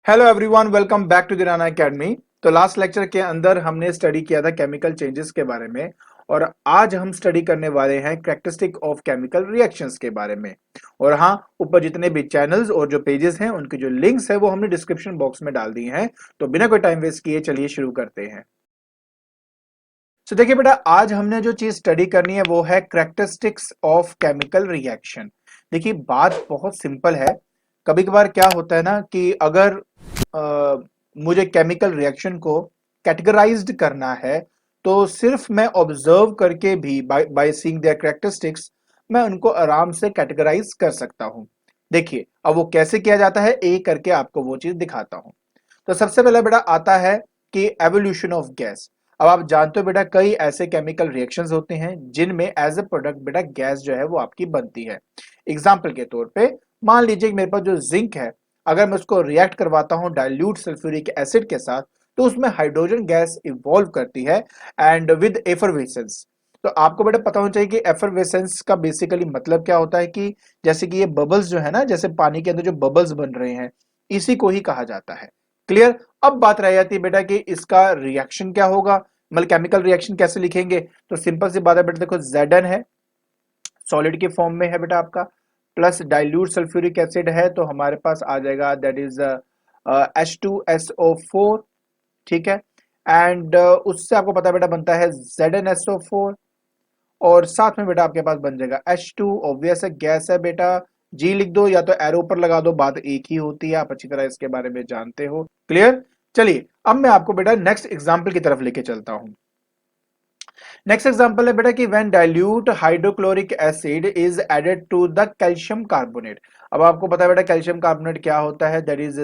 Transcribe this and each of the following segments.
Hello everyone, welcome back to the Rana academy. तो last lecture के अंदर हमने स्टडी किया था केमिकल चेंजेस के बारे में और आज हम स्टडी करने वाले हैं कैरेक्टरिस्टिक ऑफ केमिकल रिएक्शंस के बारे में। और हाँ, ऊपर जितने भी चैनल्स और जो पेजेस हैं उनके जो लिंक्स है वो हमने डिस्क्रिप्शन बॉक्स में डाल दिए हैं। तो बिना कोई टाइम वेस्ट किए चलिए शुरू करते हैं। तो देखिए बेटा, आज हमने जो चीज स्टडी करनी है वो है कैरेक्टरिस्टिक्स ऑफ केमिकल रिएक्शन। देखिए बात बहुत सिंपल है। कभी कभार क्या होता है ना कि अगर मुझे केमिकल रिएक्शन को कैटेगराइज्ड करना है तो सिर्फ मैं ऑब्जर्व करके भी बाय सीइंग देयर कैरेक्टरिस्टिक्स मैं उनको आराम से कैटेगराइज कर सकता हूं। देखिए अब वो कैसे किया जाता है, एक करके आपको वो चीज दिखाता हूं। तो सबसे पहले बेटा आता है कि एवोल्यूशन ऑफ गैस। अब आप जानते हो बेटा, कई ऐसे केमिकल रिएक्शंस होते हैं जिनमें एज ए प्रोडक्ट बेटा गैस जो है वो आपकी बनती है। एग्जाम्पल के तौर पे मान लीजिए कि मेरे पास जो जिंक है, अगर मैं उसको रिएक्ट करवाता हूं डाइल्यूट सल्फ्यूरिक एसिड के साथ तो उसमें हाइड्रोजन गैस इवॉल्व करती है एंड विद एफरवेसेंस। तो आपको बेटा पता होना चाहिए कि एफरवेसेंस का बेसिकली मतलब क्या होता है कि जैसे कि ये बबल्स जो है ना, जैसे पानी के अंदर जो बबल्स बन रहे हैं, इसी को ही कहा जाता है। क्लियर। अब बात रह जाती है बेटा कि इसका रिएक्शन क्या होगा, मतलब केमिकल रिएक्शन कैसे लिखेंगे। तो सिंपल सी बात है बेटा, देखो Zn है, सॉलिड के फॉर्म में है बेटा आपका, प्लस डाइल्यूट सल्फ्यूरिक एसिड है तो हमारे पास आ जाएगा दैट इज H2SO4। ठीक है। एंड उससे आपको पता है बेटा बनता है ZnSO4 और साथ में बेटा आपके पास बन जाएगा H2। ऑब्वियस है, गैस है बेटा, जी लिख दो या तो एरो पर लगा दो, बात एक ही होती है, आप अच्छी तरह इसके बारे में जानते हो। क्लियर। चलिए अब मैं आपको बेटा नेक्स्ट एग्जांपल की तरफ लेके चलता हूं। नेक्स्ट एग्जांपल है बेटा कि when dilute hydrochloric acid is added to the calcium carbonate. अब आपको पता है बेटा कैल्शियम कार्बोनेट क्या होता है, that is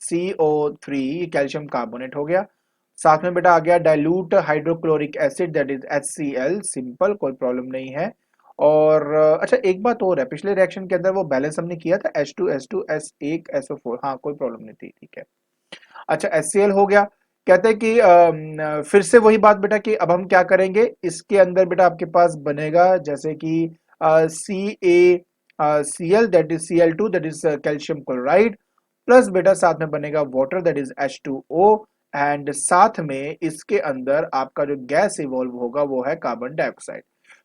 CaCO3, calcium carbonate हो गया। साथ में बेटा आ गया dilute hydrochloric acid that is HCl, simple, कोई प्रॉब्लम नहीं है। और अच्छा एक बात और है, पिछले रिएक्शन के अंदर वो बैलेंस हमने किया था H2S2S1SO4, हाँ कोई प्रॉब्लम नहीं थी, ठीक है। अच्छा HCl हो गया। कहते हैं कि फिर से वही बात बेटा कि अब हम क्या करेंगे, इसके अंदर बेटा आपके पास बनेगा जैसे कि CaCl that is Cl2 that is calcium chloride, plus बेटा साथ में बनेगा water that is H2O and साथ में इसके अंदर आपका जो गैस इवॉल्व होगा वो है कार्बन डाइऑक्साइड।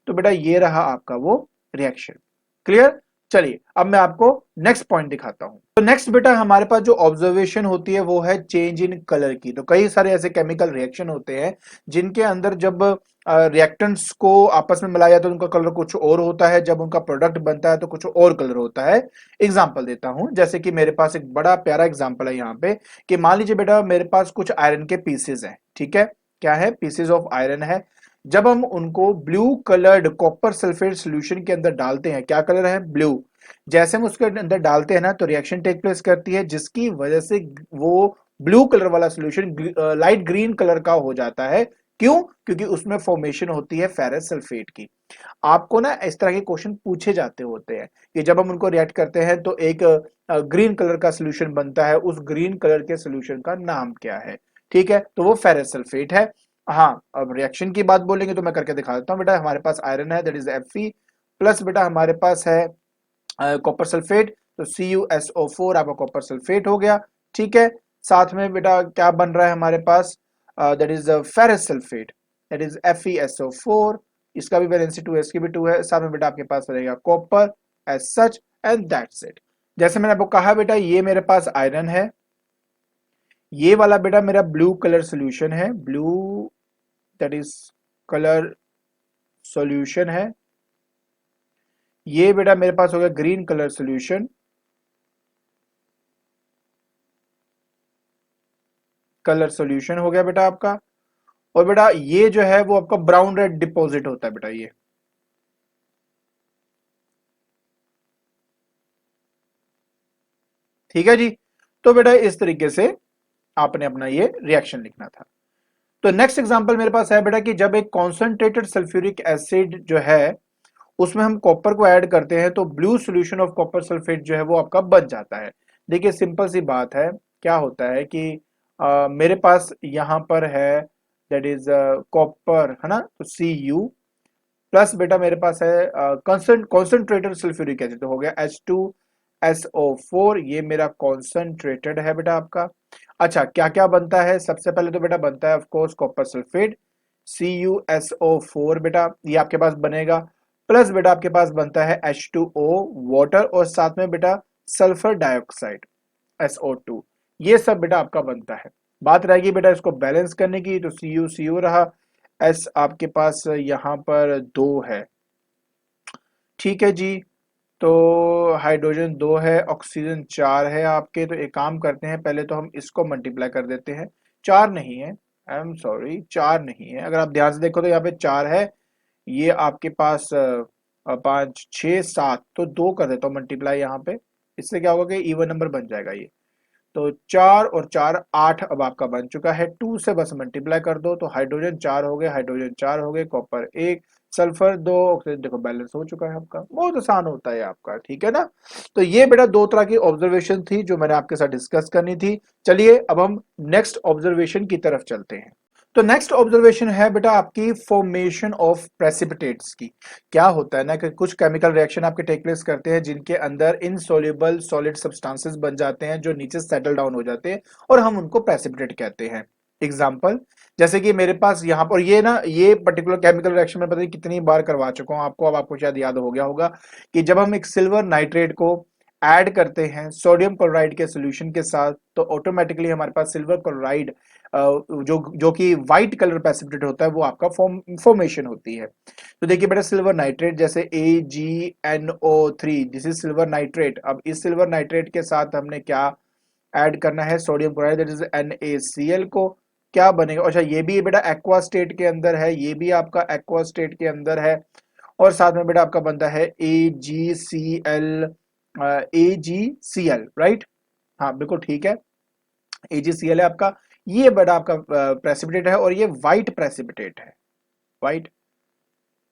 तो बेटा ये रहा आपका वो रिएक्शन। क्लियर। चलिए अब मैं आपको नेक्स्ट पॉइंट दिखाता हूं। तो नेक्स्ट बेटा हमारे पास जो ऑब्जर्वेशन होती है वो है चेंज इन कलर की। तो कई सारे ऐसे केमिकल रिएक्शन होते हैं जिनके अंदर जब रिएक्टेंट्स को आपस में मिलाया जाता है तो उनका कलर कुछ और होता है, जब उनका प्रोडक्ट बनता है तो कुछ और कलर होता है। एग्जाम्पल देता हूं, जैसे कि मेरे पास एक बड़ा प्यारा एग्जाम्पल है यहाँ पे कि मान लीजिए बेटा मेरे पास कुछ आयरन के पीसेज हैं, ठीक है, क्या है, पीसेज ऑफ आयरन है। जब हम उनको blue coloured copper sulphate solution के अंदर डालते हैं, क्या कलर है, ब्लू। जैसे हम उसके अंदर डालते हैं ना तो रिएक्शन टेक प्लेस करती है जिसकी वजह से वो ब्लू कलर वाला सॉल्यूशन लाइट ग्रीन कलर का हो जाता है। क्यों? क्योंकि उसमें फॉर्मेशन होती है फेरस सल्फेट की। आपको ना इस तरह के क्वेश्चन पूछे जाते होते हैं कि जब हम उनको रिएक्ट करते हैं तो एक ग्रीन कलर का सॉल्यूशन बनता है, उस ग्रीन कलर के सॉल्यूशन का नाम क्या है। ठीक है, तो वो फेरस सल्फेट है। हाँ, अब रिएक्शन की बात बोलेंगे तो मैं करके दिखा देता हूँ बेटा। हमारे पास आयरन है दैट इज Fe, प्लस बेटा हमारे पास है कॉपर सल्फेट, तो CuSO4 आपका कॉपर सल्फेट हो गया। ठीक है। साथ में बेटा क्या बन रहा है हमारे पास, that is ferrous sulphate that is FeSO4। इसका भी वैलेंसी 2 है, इसकी भी 2 है। साथ में बेटा आपके पास रहेगा copper as such and that's it. जैसे मैंने आपको कहा बेटा ये मेरे पास आयरन है, ये वाला बेटा मेरा ब्लू कलर सोल्यूशन है, blue that is colour solution है। ये बेटा मेरे पास हो गया green colour solution, colour solution हो गया बेटा आपका। और बेटा ये जो है वो आपका ब्राउन रेड डिपॉजिट होता है बेटा ये। ठीक है जी। तो बेटा इस तरीके से आपने अपना ये रिएक्शन लिखना था। तो नेक्स्ट एग्जांपल मेरे पास है बेटा कि जब एक कॉन्सेंट्रेटेड सल्फ्यूरिक एसिड जो है उसमें हम कॉपर को ऐड करते हैं तो blue solution of copper sulphate जो है वो आपका बच जाता है। देखिए सिंपल सी बात है, क्या होता है कि मेरे पास यहां पर है दैट इज कॉपर, है ना, तो Cu, प्लस बेटा मेरे पास है कॉन्सेंट्रेटेड सल्फ्यूरिक एसिड, तो हो गया H2 SO4, ये मेरा कॉन्सेंट्रेटेड है बेटा आपका। अच्छा, क्या क्या बनता है? सबसे पहले तो बेटा बनता है of course copper sulphate, CuSO4 बेटा, ये आपके पास बनेगा। प्लस बेटा आपके पास बनता है H2O वाटर, और साथ में बेटा सल्फर डाइऑक्साइड SO2, ये सब बेटा आपका बनता है। बात रहेगी बेटा इसको बैलेंस करने की, तो CuCu रहा, S आपके पास यहाँ पर 2 है, ठीक है जी। तो हाइड्रोजन 2 है, ऑक्सीजन 4 है आपके। तो एक काम करते हैं, पहले तो हम इसको मल्टीप्लाई कर देते हैं। 4 नहीं है, आई एम सॉरी, 4 नहीं है, अगर आप ध्यान से देखो तो यहाँ पे 4 है। ये आपके पास 5 6 7, तो 2 कर देता हूँ मल्टीप्लाई यहाँ पे। इससे क्या होगा कि इवन नंबर बन जाएगा ये। तो 4 और 4 8 अब आपका बन चुका है। 2 से बस मल्टीप्लाई कर दो, तो हाइड्रोजन 4 हो गए, हाइड्रोजन 4 हो गए, कॉपर 1, सल्फर 2, ऑक्सीजन, देखो बैलेंस हो चुका है आपका। बहुत आसान होता है आपका, ठीक है ना। तो ये बेटा दो तरह की ऑब्जर्वेशन थी जो मैंने आपके साथ डिस्कस करनी थी। चलिए अब हम नेक्स्ट ऑब्जर्वेशन की तरफ चलते हैं। तो नेक्स्ट ऑब्जर्वेशन है बेटा आपकी फॉर्मेशन ऑफ प्रेसिपिटेट्स की। क्या होता है ना कि कुछ केमिकल रिएक्शन आपके टेक प्लेस करते हैं जिनके अंदर इनसॉल्युबल सॉलिड सब्सटेंसेस बन जाते हैं जो नीचे सेटल डाउन हो जाते हैं, और हम उनको प्रेसिपिटेट कहते हैं। एग्जाम्पल, जैसे कि मेरे पास यहाँ पर ये पर्टिकुलर केमिकल रिएक्शन में पता नहीं कितनी बार करवा चुका हूँ आपको, अब आपको शायद याद हो गया होगा कि जब हम एक सिल्वर नाइट्रेट को ऐड करते हैं सोडियम क्लोराइड के सोल्यूशन के साथ, तो ऑटोमेटिकली हमारे पास सिल्वर क्लोराइड जो जो कि व्हाइट कलर प्रेसिपिटेट होता है, वो आपका फॉर्मेशन होती है। तो देखिए बेटा सिल्वर नाइट्रेट जैसे AgNO3, this is silver nitrate. अब इस सिल्वर नाइट्रेट के साथ हमने क्या ऐड करना है? Sodium chloride, that is NaCl को। क्या बनेगा? अच्छा, ये भी बेटा एक्वा स्टेट के अंदर है, ये भी आपका एक्वा स्टेट के अंदर है। और साथ में बेटा आपका बनता है AgCl, AgCl, राइट? हाँ बिल्कुल ठीक है, AgCl है आपका। ये बेटा आपका प्रेसिपिटेट है, और ये व्हाइट प्रेसिपिटेट है, व्हाइट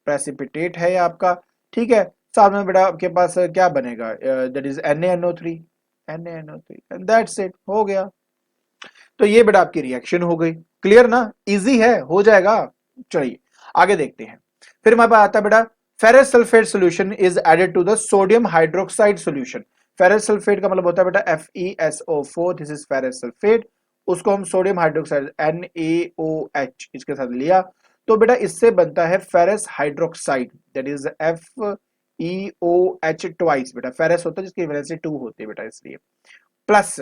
प्रेसिपिटेट है ये आपका, ठीक है। साथ में बेटा आपके पास क्या बनेगा? That is NaNO3, NaNO3, and that's it, हो गया। तो ये बेटा आपकी रिएक्शन हो गई। क्लियर ना? इजी है, हो जाएगा। चलिए आगे देखते हैं। फिर हमारे पास आता है बेटा ferrous sulphate solution is added to the sodium hydroxide solution. Ferrous sulphate का मतलब होता है बेटा FeSO4, this is ferrous sulphate. उसको हम सोडियम हाइड्रोक्साइड NaOH इसके साथ लिया, तो बेटा इससे बनता है ferrous hydroxide, that is FeOH twice. बेटा फेरस होता है जिसकी वैलेंसी 2 होती है बेटा, इसलिए प्लस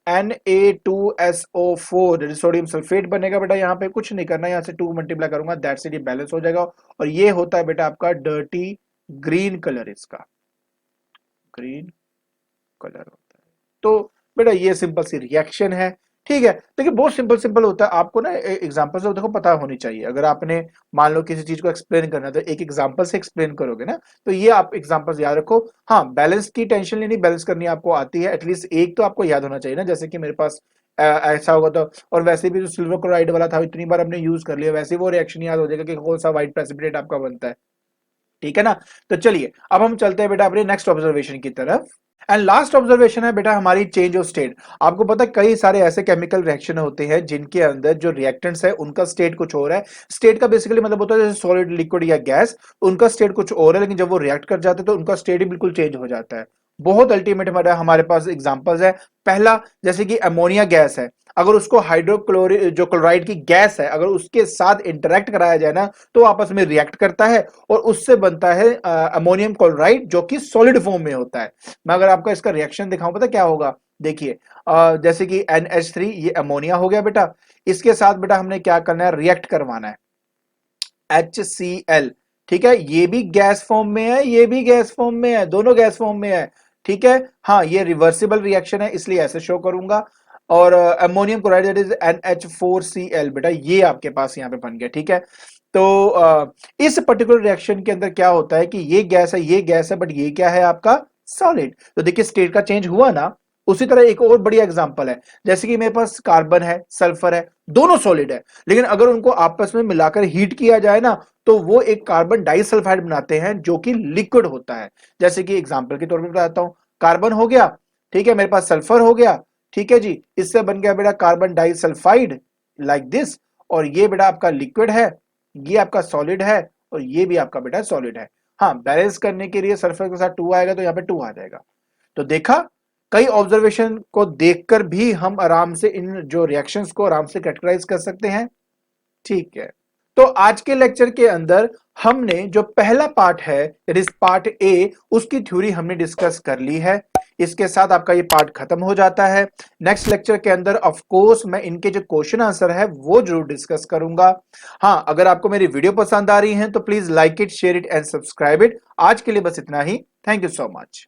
Na2SO4 सोडियम सल्फेट बनेगा बेटा। यहाँ पे कुछ नहीं करना, यहाँ से 2 मल्टीप्लाई करूंगा, दैट्स इट, ये बैलेंस हो जाएगा। और ये होता है बेटा आपका डर्टी ग्रीन कलर, इसका ग्रीन कलर होता है। तो बेटा ये सिंपल सी रिएक्शन है, ठीक है। देखिए बहुत सिंपल सिंपल होता है, आपको ना एग्जांपल से देखो पता होनी चाहिए। अगर आपने मान लो किसी चीज को एक्सप्लेन करना है तो एक एग्जांपल से एक्सप्लेन करोगे ना, तो ये आप एग्जांपल्स याद रखो। हाँ, बैलेंस की टेंशन लेनी, बैलेंस करनी आपको आती है, एटलीस्ट एक तो आपको याद होना चाहिए ना। जैसे कि मेरे पास ऐसा होगा तो, और वैसे भी जो सिल्वर क्लोराइड वाला था इतनी बार हमने यूज कर लिया, वैसे वो रिएक्शन याद हो जाएगा कि कौन सा व्हाइट प्रेसिपिटेट आपका बनता है, ठीक है ना। तो चलिए अब हम चलते हैं बेटा अपने नेक्स्ट ऑब्जर्वेशन की तरफ। एंड लास्ट ऑब्जर्वेशन है बेटा हमारी चेंज ऑफ स्टेट। आपको पता है कई सारे ऐसे केमिकल रिएक्शन होते हैं जिनके अंदर जो रिएक्टेंट्स है उनका स्टेट कुछ और है। स्टेट का बेसिकली मतलब होता है जैसे सॉलिड, लिक्विड या गैस, उनका स्टेट कुछ और है, लेकिन जब वो रिएक्ट कर जाते हैं तो उनका स्टेट ही बिल्कुल चेंज हो जाता है। बहुत अल्टीमेट हमारे पास एग्जांपल्स है। पहला, जैसे कि अमोनिया गैस है, अगर उसको हाइड्रोक्लोरिक जो क्लोराइड की गैस है अगर उसके साथ इंटरेक्ट कराया जाए ना, तो आपस में रिएक्ट करता है और उससे बनता है अमोनियम क्लोराइड जो कि सॉलिड फॉर्म में होता है। मैं अगर आपको इसका रिएक्शन दिखाऊं, पता क्या होगा? देखिए जैसे कि NH3, ये अमोनिया हो गया बेटा। इसके साथ बेटा हमने क्या करना है? रिएक्ट करवाना है HCl, ठीक है। ये भी गैस फॉर्म में है, ये भी गैस फॉर्म में है, दोनों गैस फॉर्म में है, ठीक है। हाँ, ये रिवर्सिबल रिएक्शन है इसलिए ऐसे शो करूंगा। और ammonium chloride that is NH4Cl, बेटा ये आपके पास यहाँ पे बन गया, ठीक है। तो इस पर्टिकुलर रिएक्शन के अंदर क्या होता है कि ये गैस है, ये गैस है, बट ये क्या है आपका? सॉलिड। तो देखिए स्टेट का चेंज हुआ ना। उसी तरह एक और बढ़िया एग्जांपल है, जैसे कि मेरे पास कार्बन है, सल्फर है, दोनों सॉलिड है, लेकिन अगर उनको आपस में मिलाकर हीट किया जाए ना, तो वो एक कार्बन डाइसल्फाइड बनाते हैं जो कि लिक्विड होता है। जैसे कि एग्जांपल के तौर पर बताता हूं, कार्बन हो गया, ठीक है, मेरे पास सल्फर हो गया, ठीक है जी, इससे बन गया बेटा कार्बन डाइसल्फाइड, लाइक दिस। और ये बेटा आपका लिक्विड है, ये आपका सॉलिड है, और ये भी आपका बेटा सॉलिड है। हाँ, बैलेंस करने के लिए सरफेस के साथ 2 आएगा तो यहाँ पे 2 आ जाएगा। तो देखा, कई ऑब्जर्वेशन को देखकर भी हम आराम से इन जो रिएक्शंस को आराम से कैटेगराइज कर सकते हैं। ठीक है, तो आज के लेक्चर के अंदर हमने जो पहला पार्ट है दैट इज पार्ट ए, उसकी थ्योरी हमने डिस्कस कर ली है। इसके साथ आपका ये पार्ट खत्म हो जाता है। नेक्स्ट लेक्चर के अंदर ऑफ कोर्स मैं इनके जो क्वेश्चन आंसर है वो जरूर डिस्कस करूंगा। हाँ, अगर आपको मेरी वीडियो पसंद आ रही है तो please like it, share it and subscribe it. आज के लिए बस इतना ही। Thank you so much.